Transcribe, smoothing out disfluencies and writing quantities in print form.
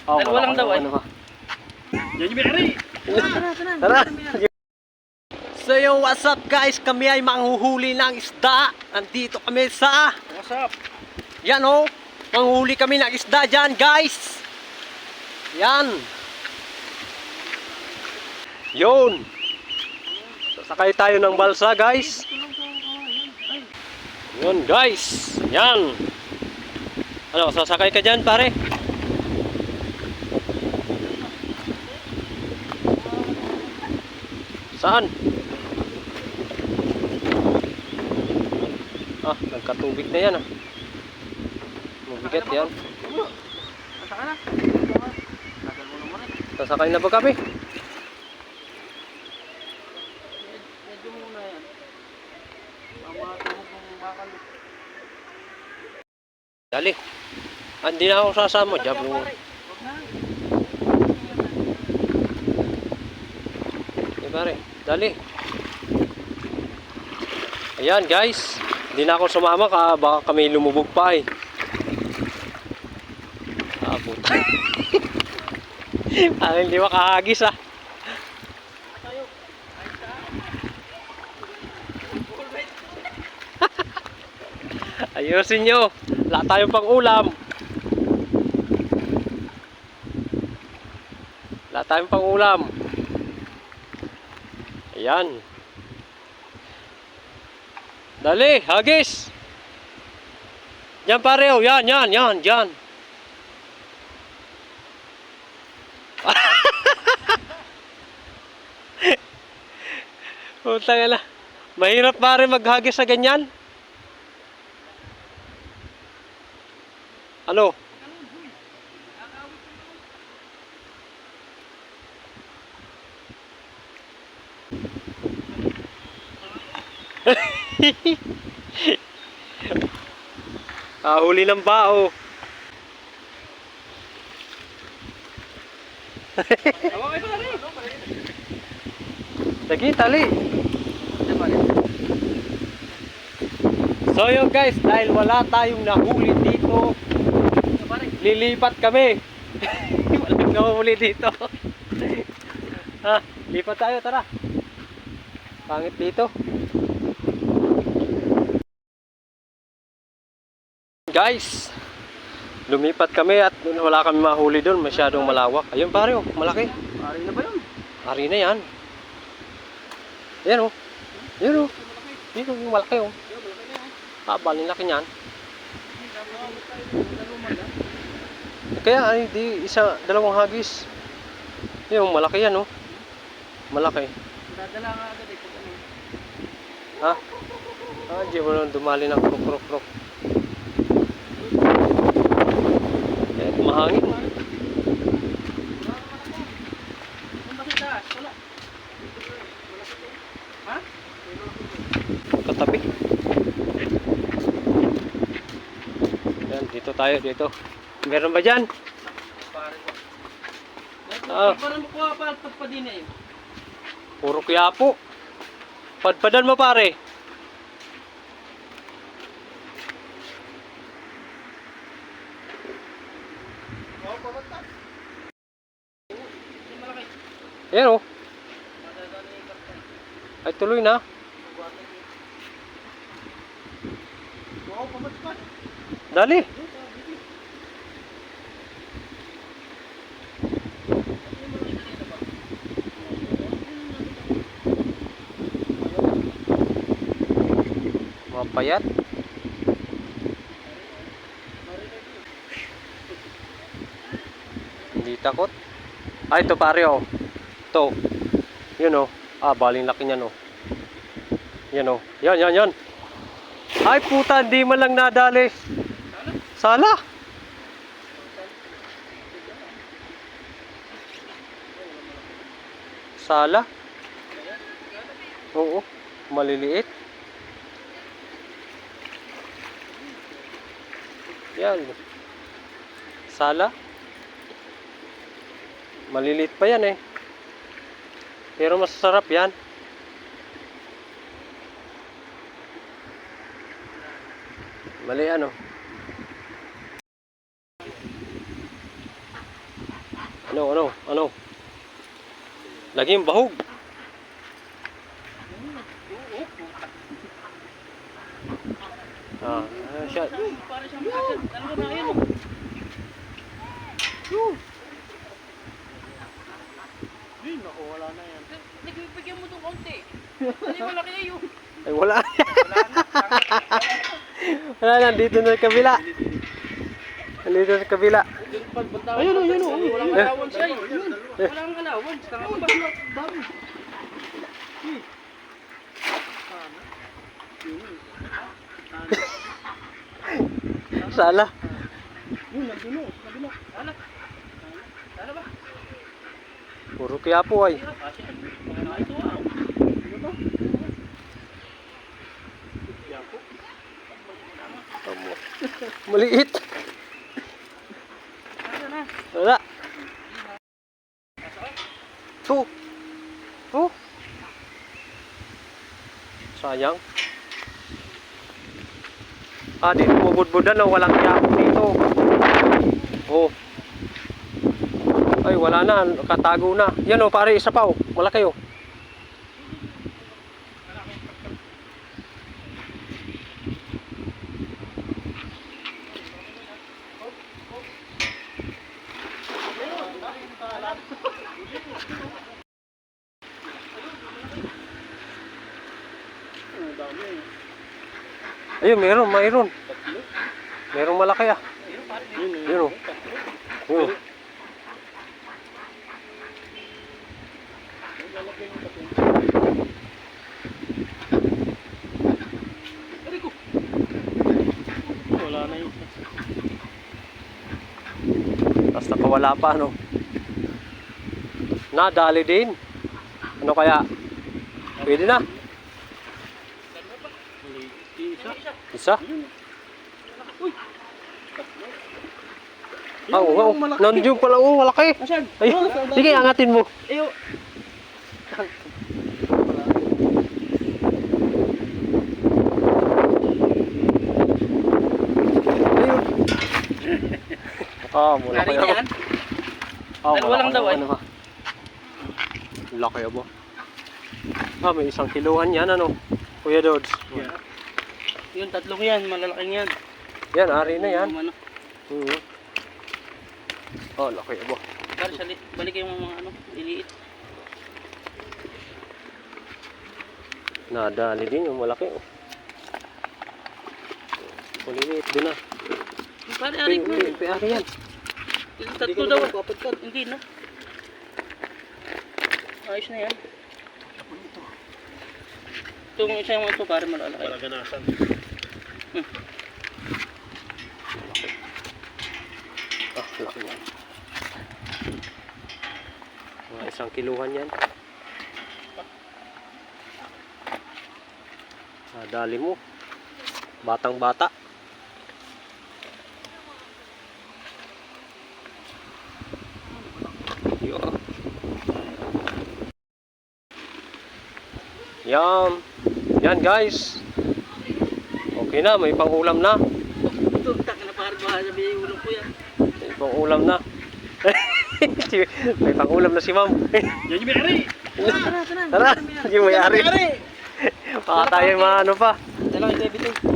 Oh, Dalawa lang daw, ano ba? Yan yung binari. Tara. So yo, what's up guys? Kami ay manghuhuli ng isda. Nandito kami sa... What's up? Yan oh. Manghuli kami ng isda dyan guys. Yan. Yun. Sasakay tayo ng balsa guys. Yun guys. Yan. Ano, sasakay ka dyan pare? Saan? Ah, nagkatubig na yan ah. Mabigat yan. Sasakay na. Tagal mo naman eh. Sasakay na ba kami? Medyo muna yan. Mamatulog ng bakal. Dali. Hindi na ako sasama. Jabo. Okay, pare. Dali. Ayan guys. Hindi na ako sumama baka kami lumubog pa eh. Ah, puta. Parang hindi makahagis ah. Ayusin nyo. Wala tayong pang ulam. Wala tayong pang ulam. Ayan. Dali, hagis. Yan pare, oh. Yan. Yan. Putang ina. Mahirap pare maghagis sa ganyan. Ano? Huli ng bao. Lagi tali. So yun guys, dahil wala tayong nahuli dito, lilipat kami. Walang nahuli dito. Ha, lipat tayo, tara. Pangit dito. Guys, lumipat kami at wala kami mahuli doon, masyadong malawak. Ayun pare, oh, malaki. Ari na ba yun? Ari na yan. Ayan oh. Ayan oh. Dito yung malaki oh. Balin laki niyan. Kaya ay di dalawang hagis. Yung malaki yan oh. Malaki. Dadala nga agad eh. Ha? Ah, di mo lang dumali ng krok. Eh, mahangin. Ha? Katabi. Yan, dito tayo, dito. Meron ba dyan? Pare ko. Parang makuha pa pagpadin eh. Puro Quiapo. Padpadan mo pare. Ayan o. Ay tuloy na. Dali. Mapayat. Hindi takot. Ay ito pare oh. Ito. Yun oh. Ah, baling laki niyan oh. Yan oh. Yan. Ay puta, hindi man lang nadali. Sala. Sala. Oo. Maliliit. Yan. Sala. Maliliit pa yan eh. Pero masasarap yan. Mali ano. Ano? Lagi yung bahog. Siya. Para siyang makasal. Dalawa na yun. Yun, naku, wala na yan. Nagbibigyan mo itong konti. Hindi malaki na yun. Ay, wala. Wala na, dito na sa kabila. Dito sa kabila. Ayun. Walang allowance siya. Walang allowance. Tanga ba? Dami. Sala. Yun, nandun o. Kabila. Ano ba? Puro kaya po ay. Ito ah. Maliit. Ano na? Wala. Ito. Sayang. Dito bubudbudan o walang yako dito. Oh. Ay, wala na. Katago na. Yan o, pare, isa pa o. Malaki o. Ayun, mayroon. Merong malaki ah. Yun o. Yun. Wala na yun. Basta pawala pa, no? Nadali din. Ano kaya? Pwede na. Isa? Oo. Nandiyo pala, malaki. Asan? Ay, sige, angatin mo. Ayo. Mula Nari kayo. na yan? Dalawa lang daw, ay. Laki ba? May 1 kilohan yan, ano? Kuya Dodds. Yun, tatlong yan. Malalaking yan. Yan, ari na yan. Ano? Laki ba? Balik yung mga ano, iliit. Nadali din yung malaki. Maliliit din na. Pare, ari ko. Ari yan. Tatlo daw. Hindi na. Ayos na yan. Itong isa yung ito, pare, malalaki. Ganasan. Laki yan. Mga 1 kilohan yan. Dali mo. Batang bata. Yan guys. Okay na, may pang-ulam na. Ito, taka na pare, baka sabihin yung ulam ko yan. May pang-ulam na. May pang-ulam na si ma'am. Yan yung may-ari! Tara. Tara, yung may-ari. Baka tayo ano pa. Dalawa yung baby to.